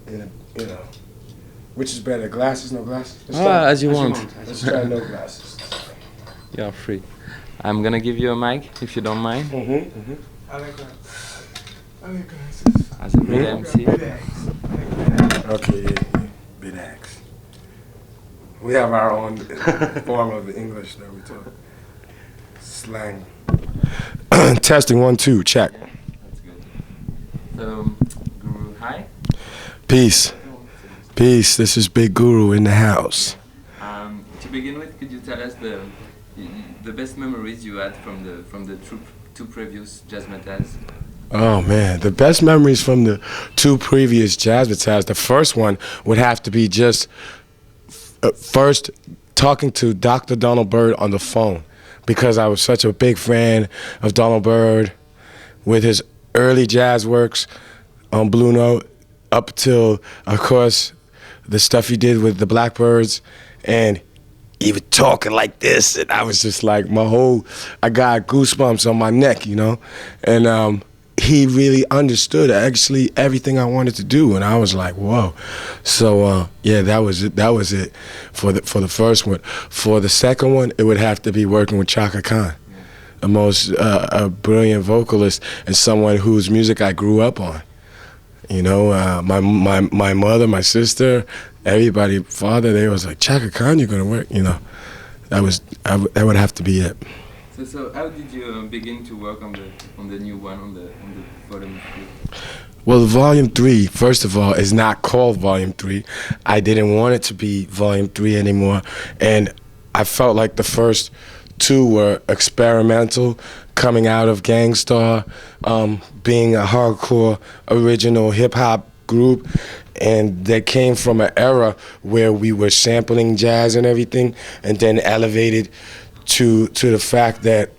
in a, which is better, glasses, no glasses? As you want. Let's try no glasses. You're free. I'm gonna give you a mic if you don't mind. I like glasses. I like glasses. As a big MC. Okay, yeah. Big axe. We have our own form of English that we talk. Slang. Testing 1, 2, check. Yeah, that's good. So, Guru, hi. Peace. Peace. This is Big Guru in the house. To begin with, could you tell us the best memories you had from the two previous JAZZMATAZZ? Oh man, the best memories from the 2 previous JAZZMATAZZ. The first one would have to be just first talking to Dr. Donald Byrd on the phone, because I was such a big fan of Donald Byrd with his early jazz works on Blue Note up till, of course, the stuff he did with the Blackbirds, and even talking like this, and I was just like, I got goosebumps on my neck, and he really understood actually everything I wanted to do, and I was like, whoa. So yeah, that was it for the first one. For the second one, it would have to be working with Chaka Khan, the most a brilliant vocalist and someone whose music I grew up on. My mother, my sister, everybody, father, they was like, Chaka Khan, you're gonna work, that would have to be it. So how did you begin to work on the new one, on the volume 3? Well, Volume 3, first of all, is not called Volume 3. I didn't want it to be Volume 3 anymore, and I felt like the first 2 were experimental, coming out of Gang Starr, being a hardcore original hip-hop group, and they came from an era where we were sampling jazz and everything, and then elevated to the fact that,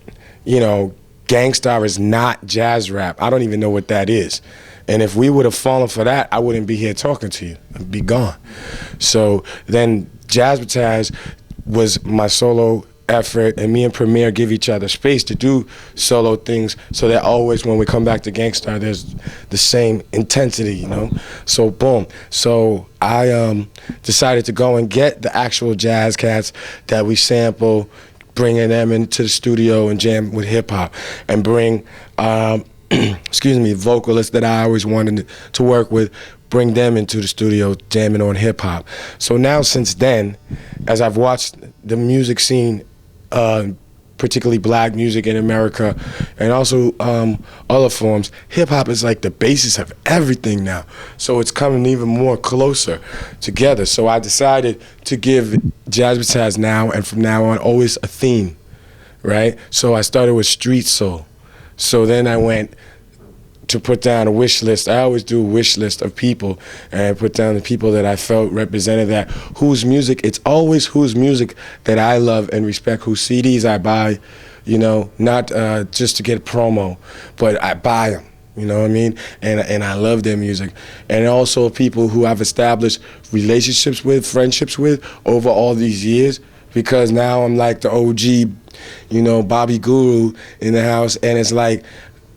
Gang Starr is not jazz rap. I don't even know what that is. And if we would have fallen for that, I wouldn't be here talking to you. I'd be gone. So then JAZZMATAZZ was my solo effort, and me and Premier give each other space to do solo things, so that always when we come back to Gang Starr, there's the same intensity, So boom. So I decided to go and get the actual jazz cats that we sample, bringing them into the studio and jam with hip hop, and bring vocalists that I always wanted to work with, bring them into the studio jamming on hip hop. So now, since then, as I've watched the music scene, particularly black music in America, and also other forms, hip hop is like the basis of everything now. So it's coming even more closer together. So I decided to give JAZZMATAZZ now, and from now on, always a theme, right? So I started with street soul. So then I went to put down a wish list. I always do a wish list of people, and I put down the people that I felt represented that, whose music, it's always whose music that I love and respect, whose CDs I buy, not just to get promo, but I buy them, you know what I mean? And I love their music. And also people who I've established relationships with, friendships with over all these years, because now I'm like the OG, Bobby Guru in the house, and it's like,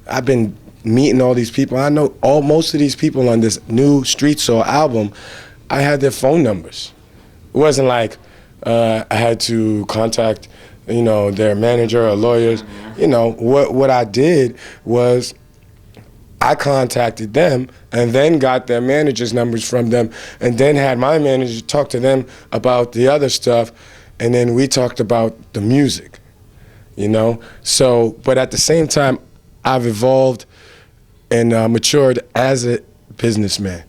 I've been meeting all these people. I know most of these people on this new Street Soul album, I had their phone numbers. It wasn't like I had to contact, their manager or lawyers. What I did was I contacted them and then got their manager's numbers from them, and then had my manager talk to them about the other stuff, and then we talked about the music, So, but at the same time, I've evolved and matured as a businessman,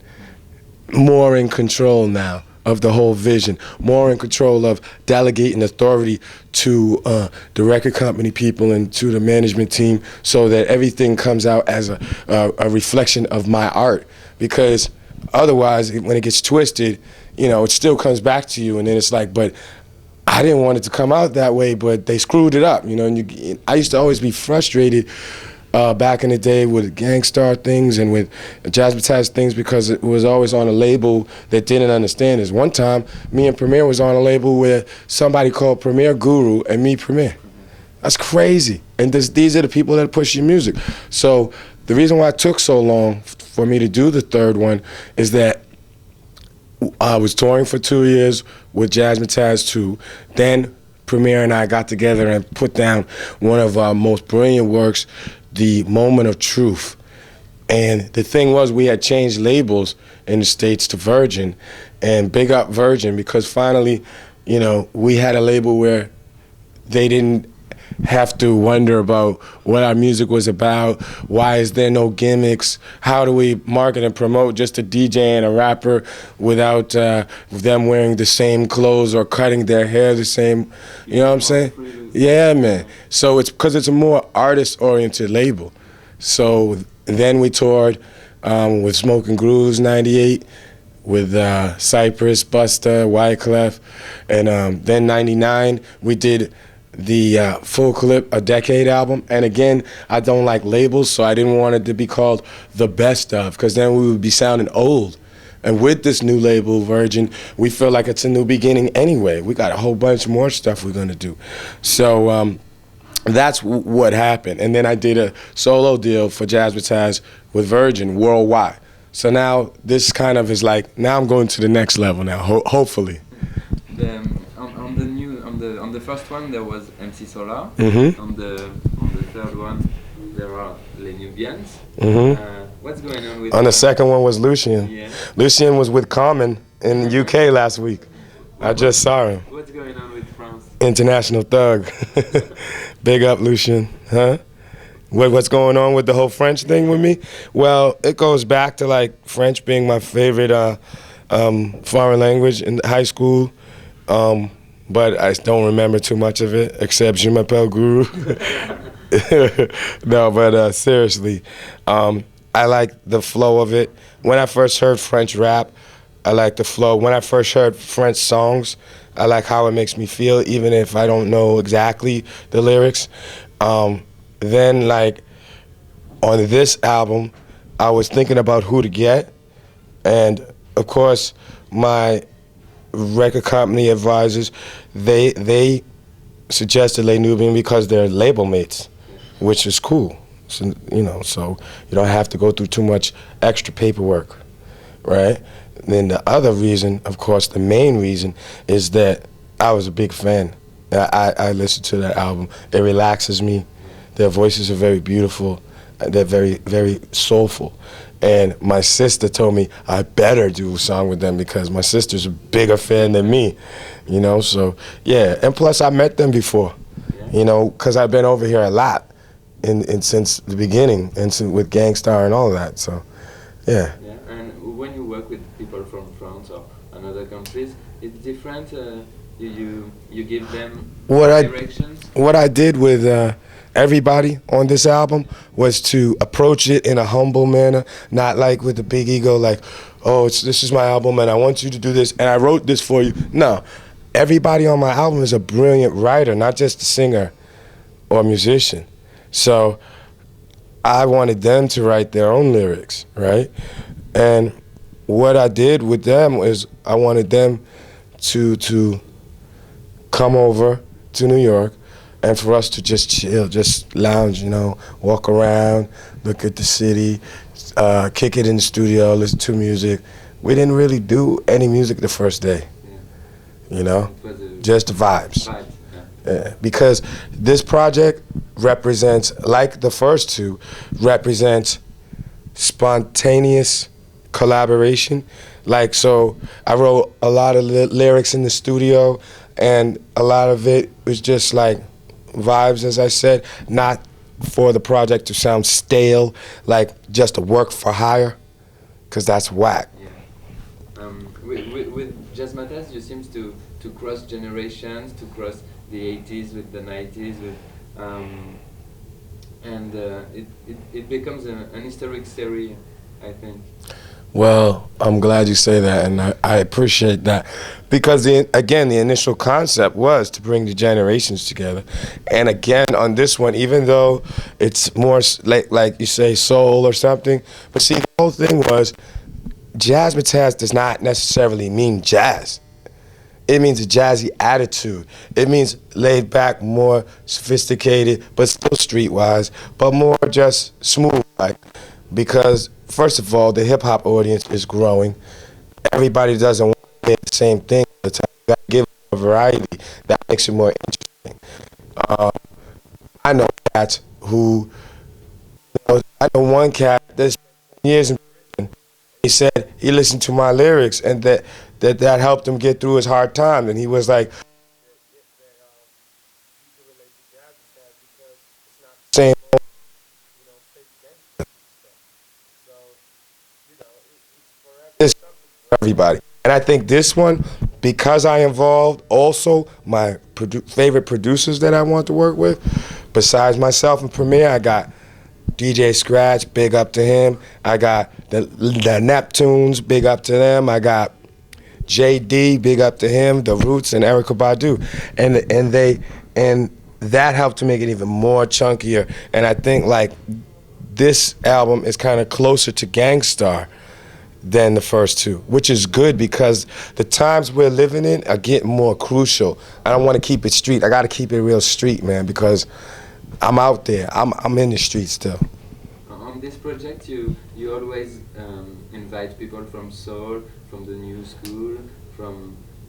more in control now of the whole vision, more in control of delegating authority to the record company people and to the management team, so that everything comes out as a reflection of my art. Because otherwise, when it gets twisted, it still comes back to you, and then it's like, but I didn't want it to come out that way, but they screwed it up, And I used to always be frustrated back in the day with Gang Starr things and with JAZZMATAZZ things, because it was always on a label that didn't understand us. One time, me and Premier was on a label where somebody called Premier Guru and me Premier. That's crazy. And these are the people that push your music. So the reason why it took so long for me to do the third one is that I was touring for 2 years with JAZZMATAZZ 2. Then Premier and I got together and put down one of our most brilliant works, The Moment of Truth. And the thing was, we had changed labels in the States to Virgin, and big up Virgin, because finally, you know, we had a label where they didn't have to wonder about what our music was about, why is there no gimmicks, how do we market and promote just a DJ and a rapper without them wearing the same clothes or cutting their hair the same, you know what I'm saying? Yeah, man. So it's because it's a more artist-oriented label. So then we toured with Smoking Grooves 98, with Cypress, Busta, Wyclef, and then 99 we did the Full Clip, A Decade album. And again, I don't like labels, so I didn't want it to be called The Best Of, because then we would be sounding old. And with this new label, Virgin, we feel like it's a new beginning anyway. We got a whole bunch more stuff we're gonna do. So that's what happened. And then I did a solo deal for JAZZMATAZZ with Virgin worldwide. So now this kind of is like, now I'm going to the next level now, hopefully. On the first one there was MC Solar. Mm-hmm. On the third one there are Les Nubians. Mm-hmm. What's going on with? On the second one was Lucien. Yeah. Lucien was with Common in the UK last week. I just saw him. What's going on with France? International thug. Big up, Lucien. Huh? What's going on with the whole French thing with me? Well, it goes back to like French being my favorite foreign language in high school. But I don't remember too much of it, except Je m'appelle Guru. No, but seriously, I like the flow of it. When I first heard French rap, I like the flow. When I first heard French songs, I like how it makes me feel, even if I don't know exactly the lyrics. Then, like, on this album, I was thinking about who to get, and of course, my record company advisors, they suggested Les Nubians because they're label mates, which is cool. So, you know, so you don't have to go through too much extra paperwork, right? And then the other reason, of course, the main reason, is that I was a big fan. I listened to that album. It relaxes me. Their voices are very beautiful. They're very, very soulful. And my sister told me I better do a song with them because my sister's a bigger fan than me, you know, so yeah. And plus I met them before, you know, because I've been over here a lot since the beginning, and with Gangstar and all of that, so yeah. Yeah, and when you work with people from France or other countries, it's different, you give them directions? What I did with everybody on this album was to approach it in a humble manner, not like with a big ego, like, oh, this is my album and I want you to do this and I wrote this for you. No, everybody on my album is a brilliant writer, not just a singer or musician. So I wanted them to write their own lyrics, right? And what I did with them is I wanted them to come over to New York and for us to just chill, just lounge, you know, walk around, look at the city, kick it in the studio, listen to music. We didn't really do any music the first day, you know, just the vibes. Yeah. Because this project represents, like the first two, represents spontaneous collaboration. Like, so I wrote a lot of lyrics in the studio, and a lot of it was just like vibes, as I said, not for the project to sound stale, like just a work for hire, because that's whack. Yeah. With JAZZMATAZZ, you seem to cross generations, to cross the 80s with the 90s, and it becomes an historic series, I think. Well, I'm glad you say that, and I appreciate that, because again, the initial concept was to bring the generations together, and again, on this one, even though it's more like you say, soul or something, but see, the whole thing was, JAZZMATAZZ does not necessarily mean jazz. It means a jazzy attitude. It means laid back, more sophisticated, but still streetwise, but more just smooth, like, because first of all, the hip-hop audience is growing, everybody doesn't want to hear the same thing all the time. You gotta give them a variety that makes it more interesting. I know cats who, I know one cat that's years in prison. He said he listened to my lyrics and that helped him get through his hard time. And he was like, same, it's for everybody. And I think this one, because I involved also my favorite producers that I want to work with, besides myself and Premier, I got DJ Scratch, big up to him. I got the Neptunes, big up to them. I got JD, big up to him, The Roots, and Erykah Badu. And that helped to make it even more chunkier. And I think like this album is kind of closer to Gangstar than the first two, which is good because the times we're living in are getting more crucial. I don't want to keep it street. I got to keep it real street, man, because I'm out there. I'm in the streets still. On this project, you always invite people from soul, from the new school,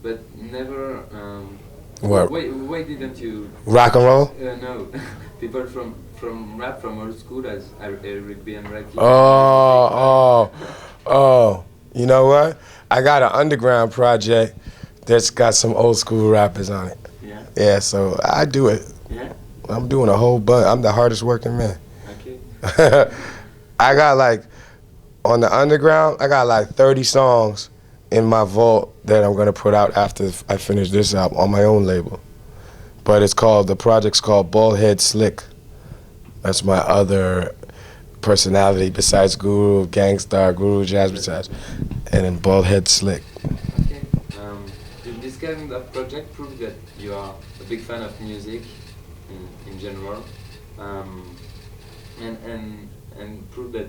but never. What? Why didn't you? Rock and roll? No, people from rap, from old school, as Eric B and Rakim. Oh, you know what? I got an underground project that's got some old school rappers on it. Yeah. Yeah, so I do it. Yeah. I'm doing a whole bunch. I'm the hardest working man. Okay. I got like, on the underground, I got like 30 songs in my vault that I'm gonna put out after I finish this album on my own label. But the project's called Bald Head Slick. That's my other personality besides Guru, Gangstar, Guru, JAZZMATAZZ, and then Bald Head Slick. Okay. This kind of project proves that you are a big fan of music in general, and prove that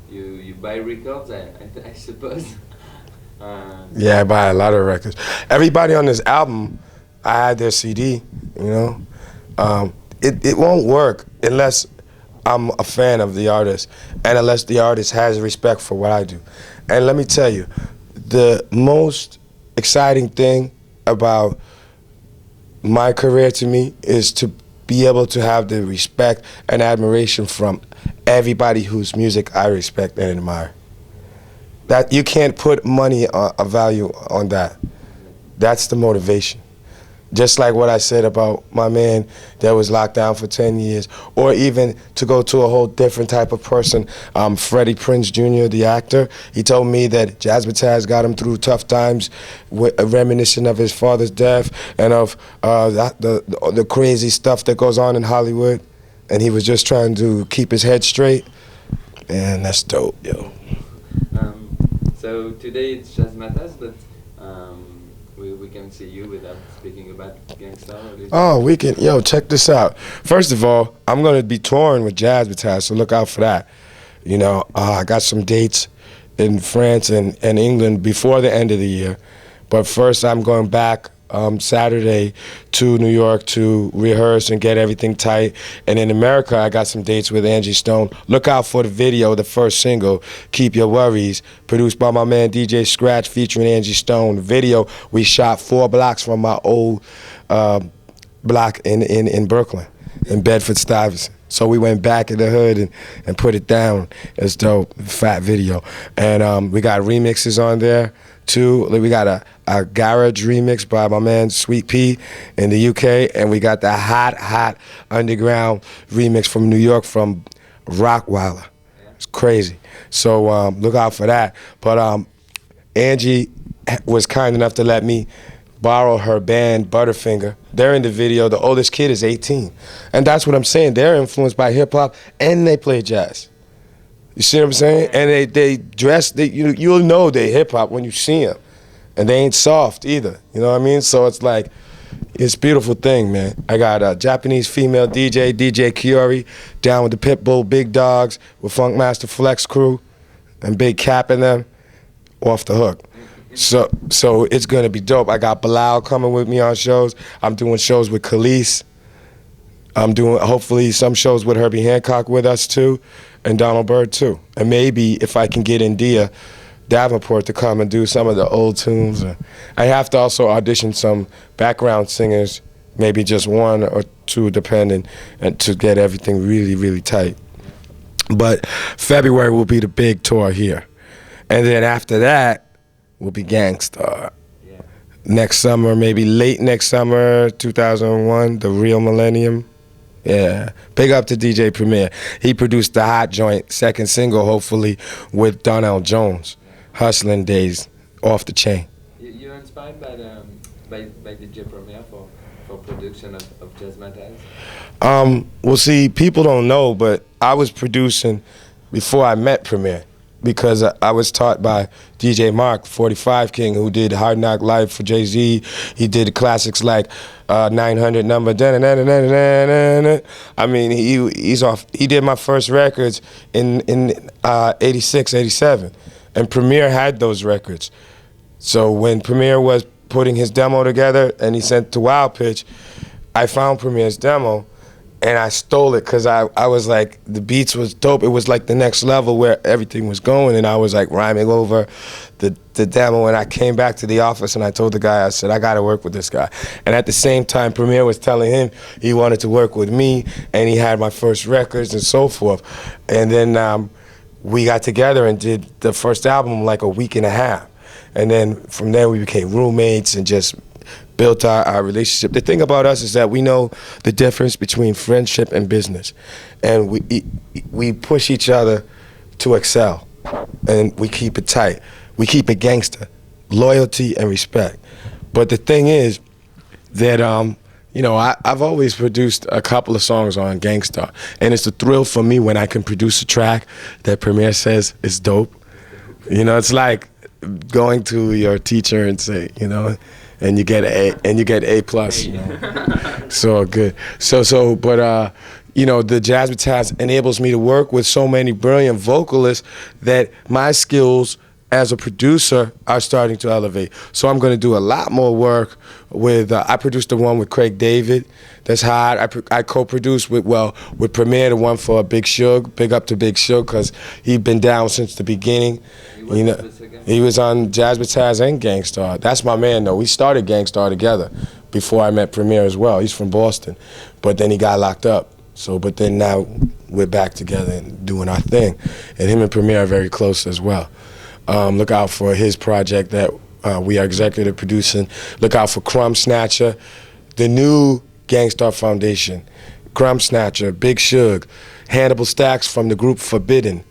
you buy records, I suppose. Yeah, I buy a lot of records. Everybody on this album, I had their CD, you know. It won't work unless I'm a fan of the artist and unless the artist has respect for what I do. And let me tell you, the most exciting thing about my career to me is to be able to have the respect and admiration from everybody whose music I respect and admire. That you can't put money, a value on that. That's the motivation. Just like what I said about my man that was locked down for 10 years, or even to go to a whole different type of person, Freddie Prinze Jr., the actor, he told me that JAZZMATAZZ got him through tough times, reminiscent of his father's death and of the crazy stuff that goes on in Hollywood, and he was just trying to keep his head straight, and that's dope, yo. So today it's JAZZMATAZZ, but we can see you without speaking about Gangstar. Oh, we can. Yo, check this out. First of all, I'm going to be touring with JAZZMATAZZ, so look out for that. You know, I got some dates in France and England before the end of the year. But first, I'm going back Saturday to New York to rehearse and get everything tight. And in America, I got some dates with Angie Stone. Look out for the video, the first single, Keep Your Worries, produced by my man DJ Scratch featuring Angie Stone. The video we shot 4 blocks from my old block in Brooklyn, in Bedford-Stuyvesant. So we went back in the hood and put it down. It's dope, fat video. And we got remixes on there too. We got a garage remix by my man Sweet Pea in the UK, and we got the hot underground remix from New York from Rockweiler. It's crazy. So look out for that. But Angie was kind enough to let me borrow her band Butterfinger. They're in the video. The oldest kid is 18. And that's what I'm saying. They're influenced by hip-hop and they play jazz. You see what I'm saying? And they dress, you'll know they hip-hop when you see them. And they ain't soft either. You know what I mean? So it's like, it's a beautiful thing, man. I got a Japanese female DJ, DJ Kiori, down with the Pitbull Big Dogs, with Funkmaster Flex Crew, and Big Cap in them, off the hook. So it's gonna be dope. I got Bilal coming with me on shows. I'm doing shows with Khalees. I'm doing hopefully some shows with Herbie Hancock with us too, and Donald Byrd too. And maybe if I can get India Davenport to come and do some of the old tunes. I have to also audition some background singers, maybe just one or two depending, and to get everything really, really tight. But February will be the big tour here. And then after that will be Gangstar. Yeah. Next summer, maybe late next summer, 2001, the real millennium. Yeah, big up to DJ Premier. He produced the Hot Joint second single, hopefully, with Donnell Jones. Hustling Days, off the chain. You're inspired by DJ Premier for production of JAZZMATAZZ? Well, see, people don't know, but I was producing before I met Premier, because I was taught by DJ Mark, 45 King, who did Hard Knock Life for Jay-Z. He did classics like 900 Number. I mean, he's off. He did my first records in 86, 87, and Premier had those records. So when Premier was putting his demo together and he sent to Wild Pitch, I found Premier's demo. And I stole it because I was like, the beats was dope. It was like the next level where everything was going, and I was like rhyming over the demo. And I came back to the office and I told the guy, I said, I got to work with this guy. And at the same time, Premier was telling him he wanted to work with me, and he had my first records and so forth. And then we got together and did the first album like a week and a half. And then from there we became roommates and just built our relationship. The thing about us is that we know the difference between friendship and business, and we push each other to excel, and we keep it tight. We keep it gangster, loyalty and respect. But the thing is that you know, I've always produced a couple of songs on Gangstar, and it's a thrill for me when I can produce a track that Premier says is dope. You know, it's like going to your teacher and say, you know, and you get A plus. You know? So good. But you know, the JAZZMATAZZ enables me to work with so many brilliant vocalists that my skills as a producer are starting to elevate. So I'm going to do a lot more work with. I produced the one with Craig David. That's hot. I co-produced with Premier, the one for Big Suge. Big up to Big Suge because he's been down since the beginning. You know, he was on JAZZMATAZZ and Gangstar. That's my man though. We started Gangstar together before I met Premier as well. He's from Boston, but then he got locked up. So, but then now we're back together and doing our thing, and him and Premier are very close as well. Look out for his project that we are executive producing. Look out for Crumb Snatcher, the new Gangstar Foundation. Crumb Snatcher, Big Suge, Hannibal Stax from the group Forbidden.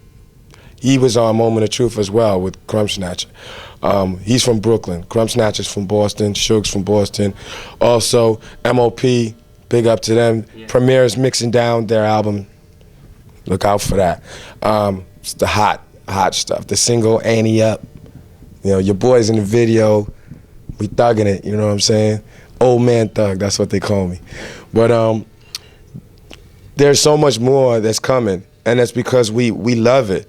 He was on Moment of Truth as well with Crumb Snatcher. He's from Brooklyn. Crumb Snatcher's from Boston. Suge's from Boston. Also, MOP, big up to them. Yeah. Premier is mixing down their album. Look out for that. It's the hot stuff. The single, Annie Up. You know, your boys in the video, we thugging it, you know what I'm saying? Old man thug, that's what they call me. But there's so much more that's coming, and that's because we love it.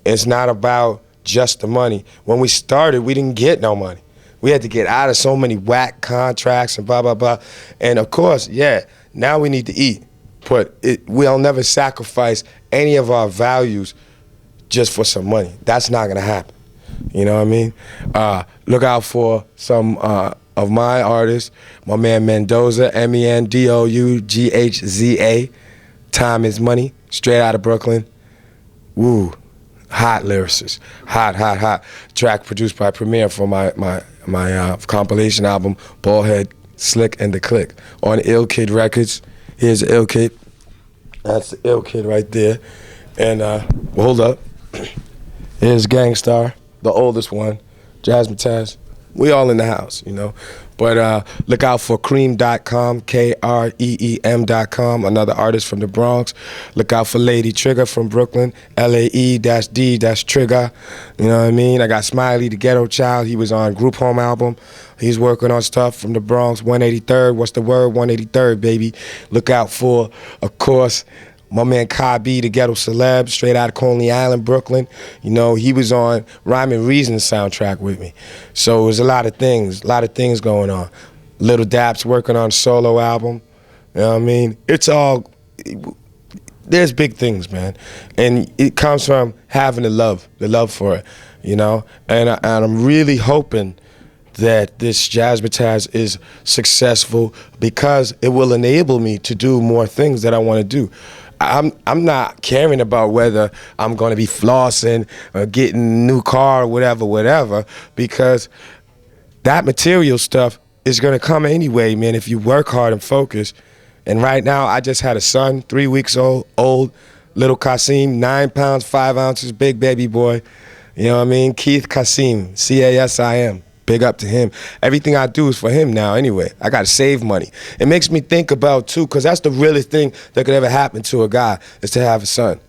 It's not about just the money. When we started, we didn't get no money. We had to get out of so many whack contracts and blah, blah, blah. And of course, yeah, now we need to eat. But we'll never sacrifice any of our values just for some money. That's not gonna happen. You know what I mean? Look out for some of my artists. My man Mendoza, MENDOUGHZA. Time is Money, straight out of Brooklyn. Woo, hot lyricist, hot. Track produced by Premier for my compilation album, Ballhead, Slick and the Click. On Ill Kid Records. Here's Ill Kid. That's the Ill Kid right there. And hold up. Here's Gangstar, the oldest one, JAZZMATAZZ. We all in the house, you know. But look out for Cream.com, KREEM.com, another artist from the Bronx. Look out for Lady Trigger from Brooklyn, LAE-D-Trigger. You know what I mean? I got Smiley, the Ghetto Child. He was on Group Home album. He's working on stuff from the Bronx, 183rd. What's the word? 183rd, baby. Look out for, of course, my man Kai B, the Ghetto Celeb, straight out of Coney Island, Brooklyn. You know, he was on Rhyme and Reason soundtrack with me. So there's a lot of things going on. Little Dap's working on a solo album. You know what I mean? there's big things, man. And it comes from having the love for it. you know, and I'm really hoping that this JAZZMATAZZ is successful because it will enable me to do more things that I want to do. I'm not caring about whether I'm going to be flossing or getting a new car or whatever, because that material stuff is going to come anyway, man, if you work hard and focus. And right now, I just had a son, 3 weeks old, little Kasim, 9 pounds, 5 ounces, big baby boy. You know what I mean? Keith Kasim, Casim. Big up to him. Everything I do is for him now anyway. I got to save money. It makes me think about, too, because that's the realest thing that could ever happen to a guy, is to have a son.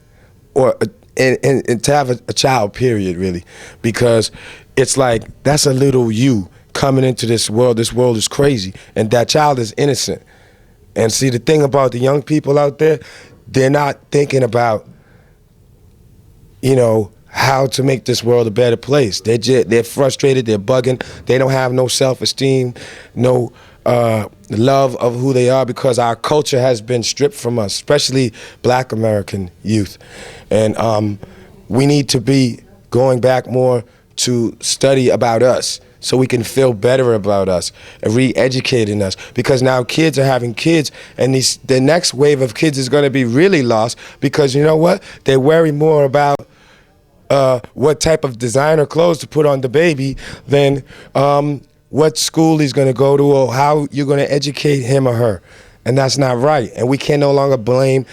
Or and to have a child, period, really. Because it's like, that's a little you coming into this world. This world is crazy. And that child is innocent. And see, the thing about the young people out there, they're not thinking about, you know, how to make this world a better place. They're frustrated, they're bugging, they don't have no self-esteem, no love of who they are, because our culture has been stripped from us, especially Black American youth. And we need to be going back more to study about us so we can feel better about us and re-educating us, because now kids are having kids, and the next wave of kids is going to be really lost, because you know what? They worry more about what type of designer clothes to put on the baby than what school he's going to go to or how you're going to educate him or her. And that's not right. And we can no longer blame